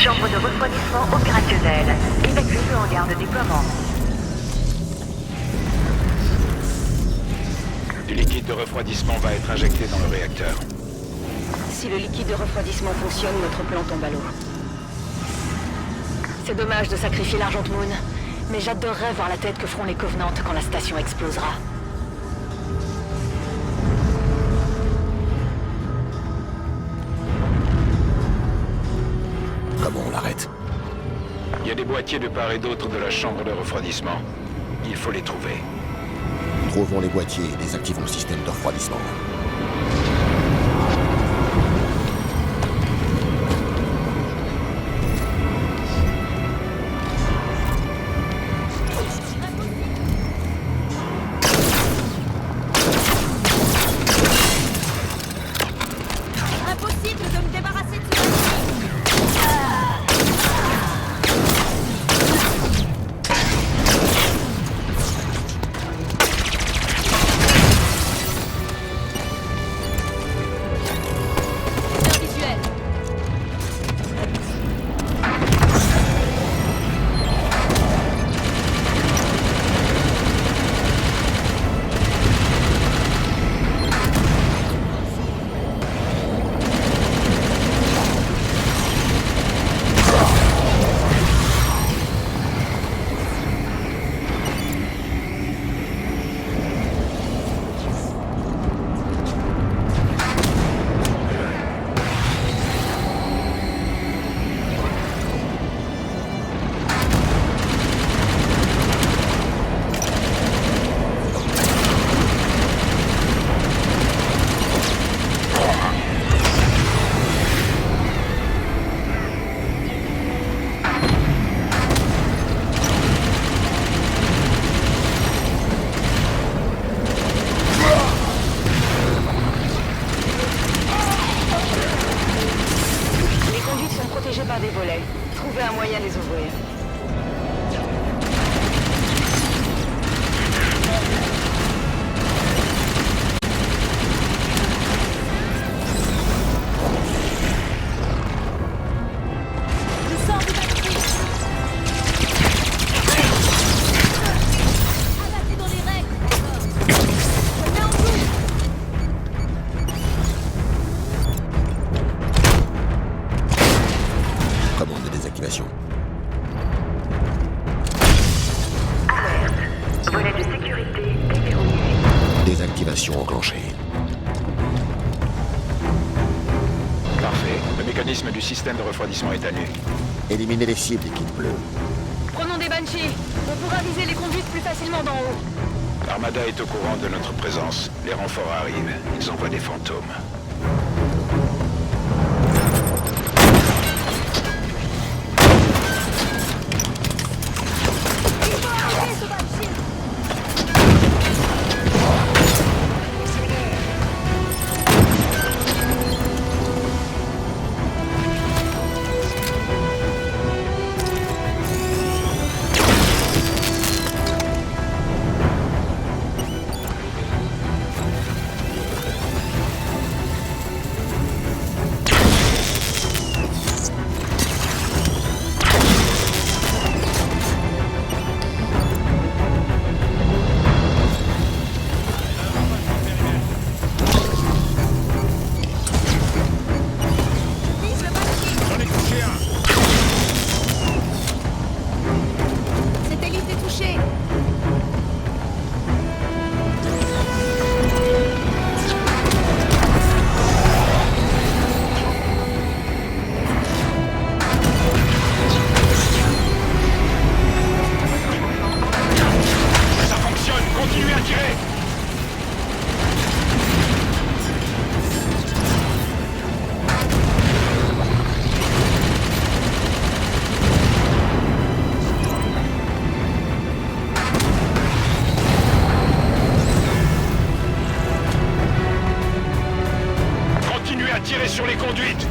Chambre de refroidissement opérationnelle. Évacuez le hangar de déploiement. Du liquide de refroidissement va être injecté dans le réacteur. Si le liquide de refroidissement fonctionne, notre plan tombe à l'eau. C'est dommage de sacrifier l'Argent Moon, mais j'adorerais voir la tête que feront les Covenants quand la station explosera. Comment on l'arrête? Il y a des boîtiers de part et d'autre de la chambre de refroidissement. Il faut les trouver. Trouvons les boîtiers et désactivons le système de refroidissement. Impossible de me débarrasser de ce... visuel. Les conduites sont protégées par des volets. Trouvez un moyen de les ouvrir. Je sors du batterie. Abattez dans les règles. Je mets en touche. Commande de désactivation. Alerte. Volet de sécurité déverrouillé. Désactivation enclenchée. Parfait. Le mécanisme du système de refroidissement est à nu. Éliminez les cibles, équipe bleue. Prenons des Banshees. On pourra viser les conduites plus facilement d'en haut. Armada est au courant de notre présence. Les renforts arrivent. Ils envoient des fantômes. Il faut arrêter ce Banshee. Vise le Banshee. J'en ai touché un. Cette élite est touchée. Ça fonctionne. Continuez à tirer. Continuez à tirer sur les conduites.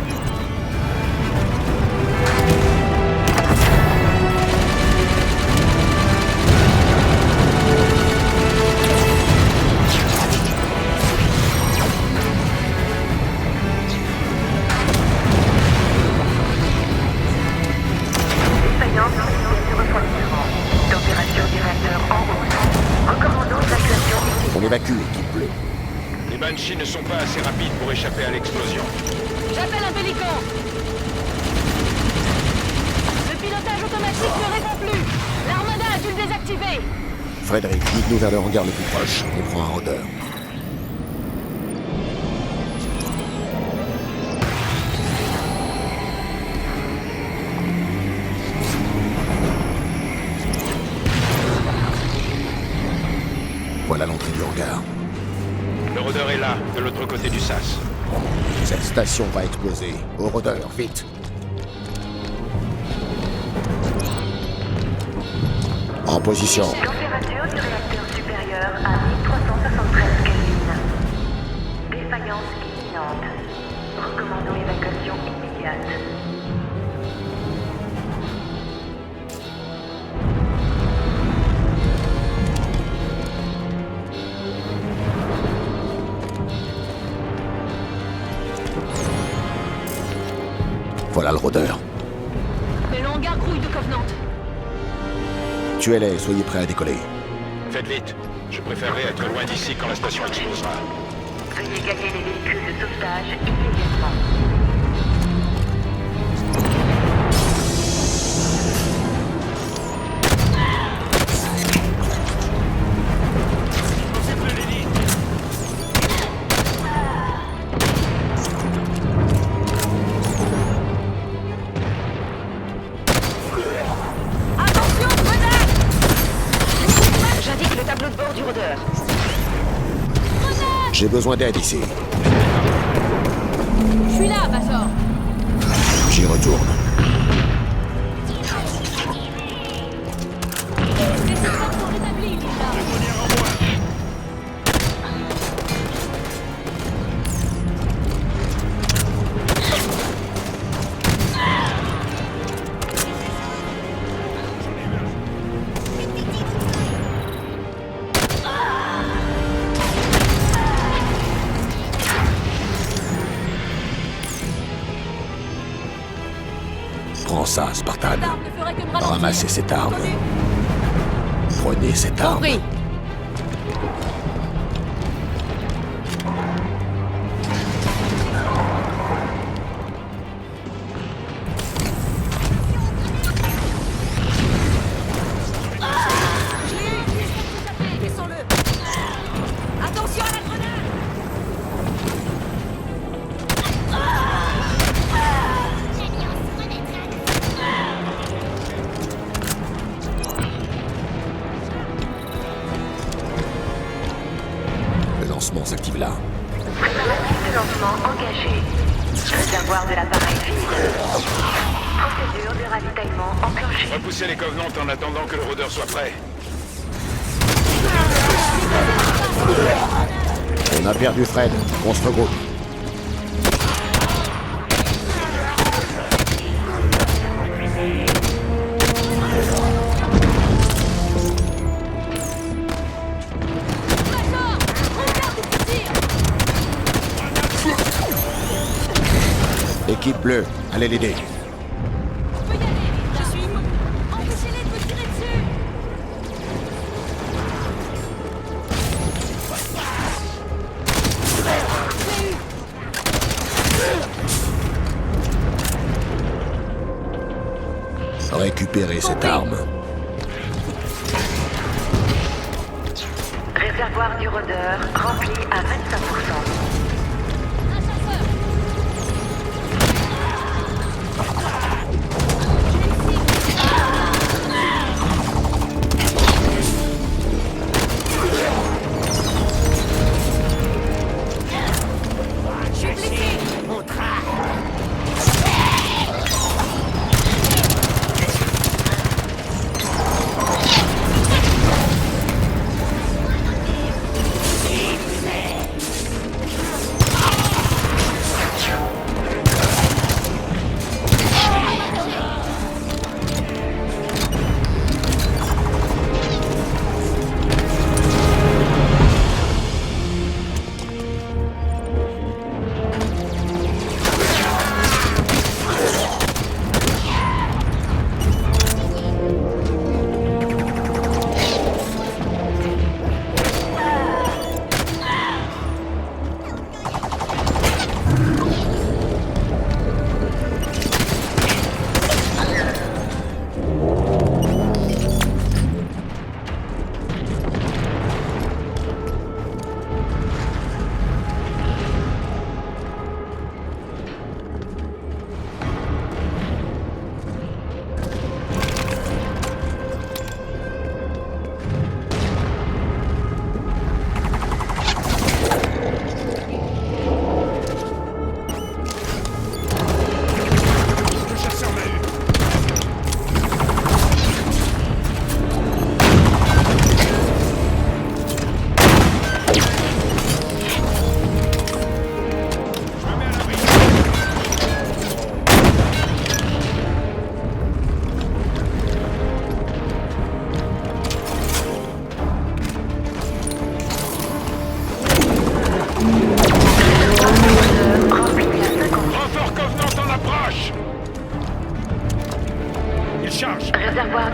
Banshee ne sont pas assez rapides pour échapper à l'explosion. J'appelle un pélican. Le pilotage automatique ne répond plus. L'armada a dû le désactiver. Frédéric, guide-nous vers le hangar le plus proche. On prend un rôdeur. Voilà l'entrée du hangar. Le rôdeur est là, de l'autre côté du sas. Cette station va exploser. Au rôdeur, vite. En position. Température du réacteur supérieure à 1373 Kelvin. Défaillance imminente. Recommandons évacuation immédiate. Voilà le rôdeur. Mais le hangar grouille de Covenant. Tuez-les, soyez prêts à décoller. Faites vite. Je préférerais être loin d'ici quand la station explosera. Veuillez gagner les véhicules de sauvetage immédiatement. Attention, grenade! J'indique le tableau de bord du rôdeur. J'ai besoin d'aide ici. Je suis là, Major. J'y retourne. Les systèmes sont rétablis, déjà. Prends ça, Spartan. Cette arme ne ferait que me ralentir. Ramassez cette arme. Entendu. Prenez cette arme. Compris. Laissons-le. Attention à la grenade. Le lancement s'active là. Préparatifs de lancement engagés. Réservoir de l'appareil vide. Procédure de ravitaillement enclenchée. Repoussez les Covenants en attendant que le rôdeur soit prêt. On a perdu Fred. On se regroupe. Major, regarde et tire. Équipe bleue, allez l'aider. On peut y aller. Je suis. Empêchez-les de me tirer dessus. Récupérez cette arme. Réservoir du rôdeur rempli à 25%. Un chasseur. Je suis blessé.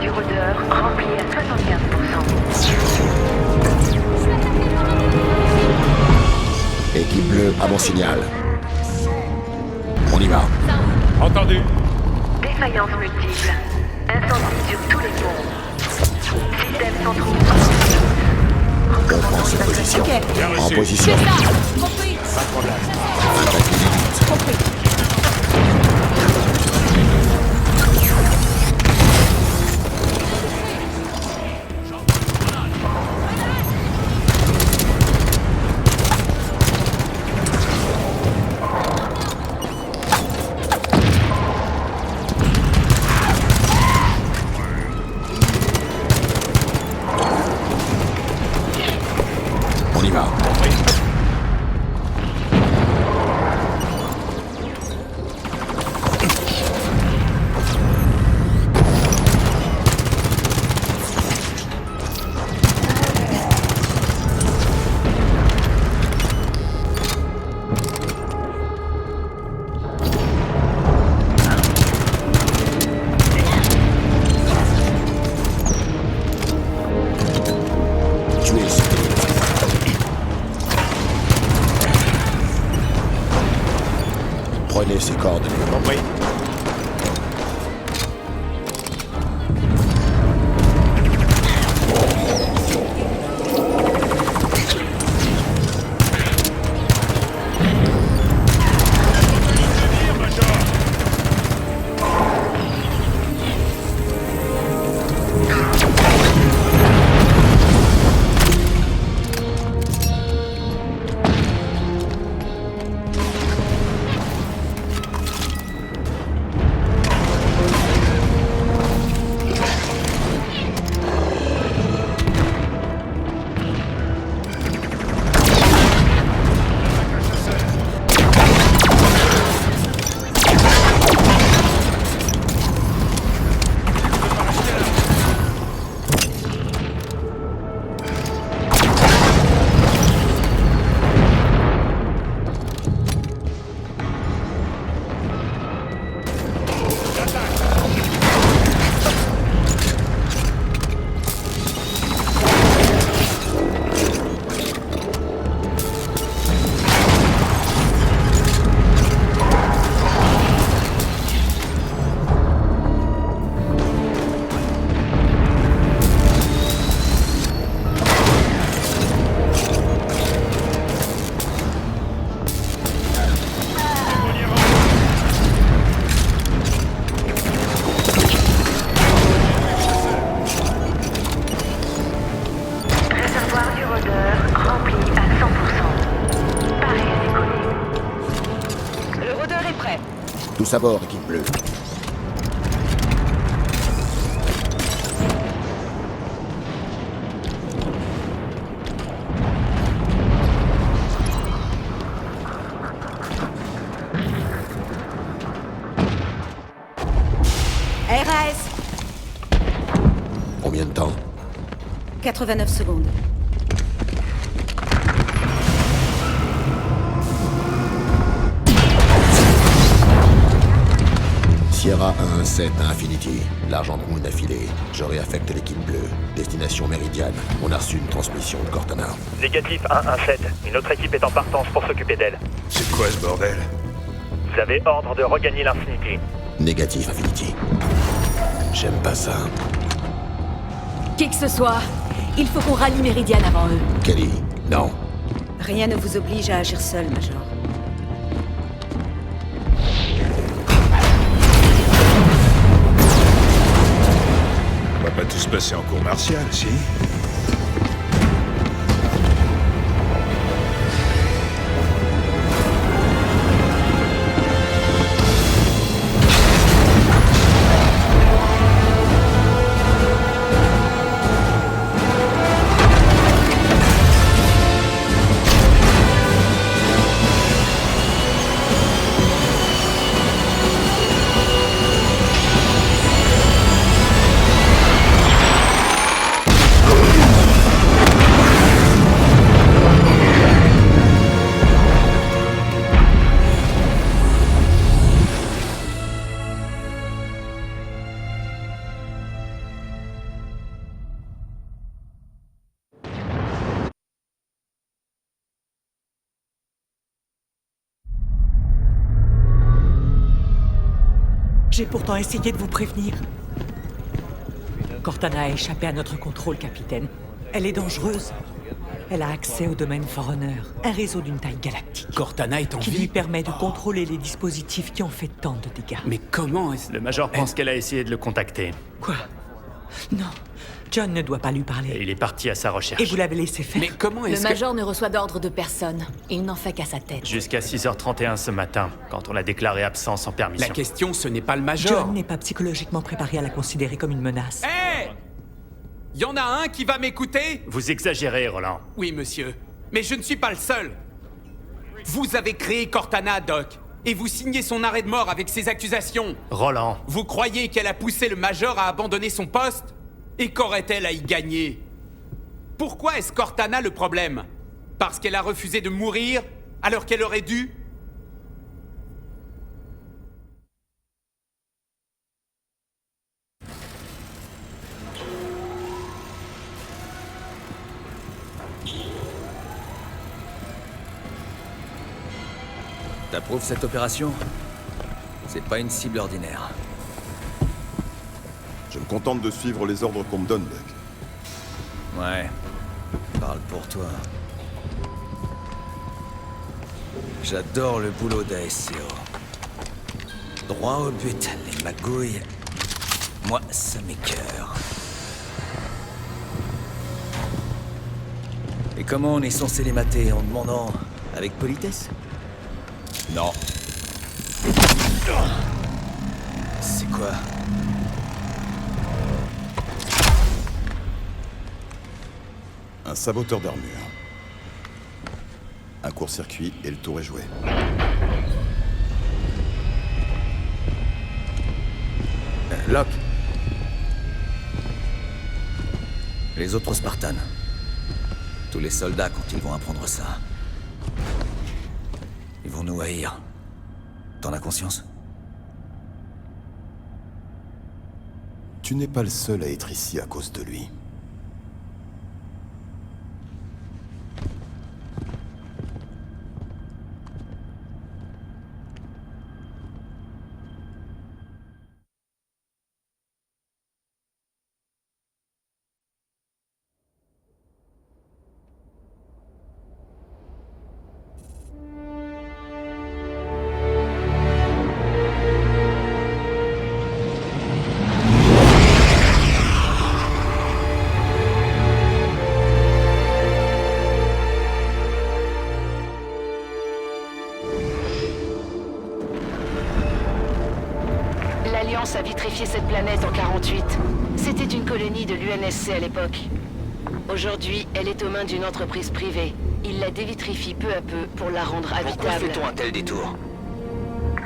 du rôdeur rempli à 75%. Équipe bleue, à mon signal. On y va. Entendu. Défaillance multiple. Incendie sur tous les ponts. Système centraux. On prend ses positions. Ok. Bien En reçu. position. C'est ça. Compris. Pas de problème. Attaque immédiate. Compris. On y va. Tuez ce Prenez ces coordonnées. Compris. Réservoir du rôdeur rempli à 100%. Pareil à décoller. Le rôdeur est prêt. Tous à bord, équipe bleue. RAS. Combien de temps? 89 secondes. Sierra 117 à Infinity. L'Argent Moon a filé. Je réaffecte l'équipe bleue. Destination Méridiane. On a reçu une transmission de Cortana. Négatif 117. Une autre équipe est en partance pour s'occuper d'elle. C'est quoi ce bordel? Vous avez ordre de regagner l'Infinity. Négatif, Infinity. J'aime pas ça. Qui que ce soit, il faut qu'on rallie Méridiane avant eux. Kelly, non. Rien ne vous oblige à agir seul, Major. On va pas tous passer en cours martiale, si? J'ai pourtant essayé de vous prévenir. Cortana a échappé à notre contrôle, capitaine. Elle est dangereuse. Elle a accès au domaine Forerunner, un réseau d'une taille galactique. Cortana est en qui vie. lui permet de contrôler les dispositifs qui ont fait tant de dégâts. Mais comment est-ce... Le Major pense qu'elle a essayé de le contacter. Quoi? Non, John ne doit pas lui Et parler. il est parti à sa recherche. Et vous l'avez laissé faire? Mais comment Le est-ce que... Major ne reçoit d'ordre de personne. Il n'en fait qu'à sa tête. Jusqu'à 6h31 ce matin, quand on l'a déclaré absent sans permission. La question, ce n'est pas le Major. John n'est pas psychologiquement préparé à la considérer comme une menace. Hé! Y en a un qui va m'écouter? Vous exagérez, Roland. Oui, monsieur. Mais je ne suis pas le seul. Vous avez créé Cortana, Doc. Et vous signez son arrêt de mort avec ces accusations. Roland. Vous croyez qu'elle a poussé le Major à abandonner son poste? Et qu'aurait-elle à y gagner? Pourquoi est-ce Cortana le problème? Parce qu'elle a refusé de mourir alors qu'elle aurait dû? T'approuves cette opération? C'est pas une cible ordinaire. Je me contente de suivre les ordres qu'on me donne, Doc. Ouais. Parle pour toi. J'adore le boulot d'ASCO. Droit au but, les magouilles. Moi, ça m'écœure. Et comment on est censé les mater? En demandant avec politesse? Non. C'est quoi? Un saboteur d'armure. Un court-circuit et le tour est joué. Locke. Les autres Spartans. Tous les soldats, quand ils vont apprendre ça, ils vont nous haïr. T'en as conscience? Tu n'es pas le seul à être ici à cause de lui. L'Alliance a vitrifié cette planète en 48. C'était une colonie de l'UNSC à l'époque. Aujourd'hui, elle est aux mains d'une entreprise privée. Ils la dévitrifient peu à peu pour la rendre habitable. Pourquoi fait-on un tel détour?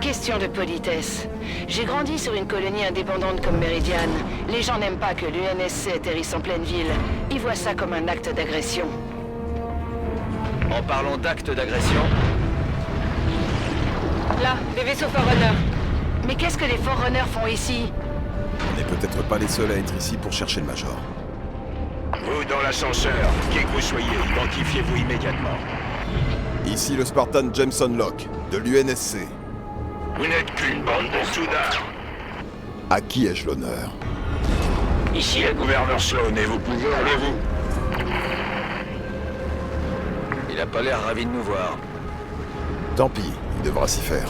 Question de politesse. J'ai grandi sur une colonie indépendante comme Meridian. Les gens n'aiment pas que l'UNSC atterrisse en pleine ville. Ils voient ça comme un acte d'agression. En parlant d'actes d'agression, Là, des vaisseaux Forerunner. Mais qu'est-ce que les Forerunners font ici? On n'est peut-être pas les seuls à être ici pour chercher le Major. Vous dans l'ascenseur, qui que vous soyez, identifiez-vous immédiatement. Ici le Spartan Jameson Locke, de l'UNSC. Vous n'êtes qu'une bande de soudards. À qui ai-je l'honneur? Ici le gouverneur Sloan et vous pouvez, allez-vous. il a pas l'air ravi de nous voir. Tant pis, il devra s'y faire.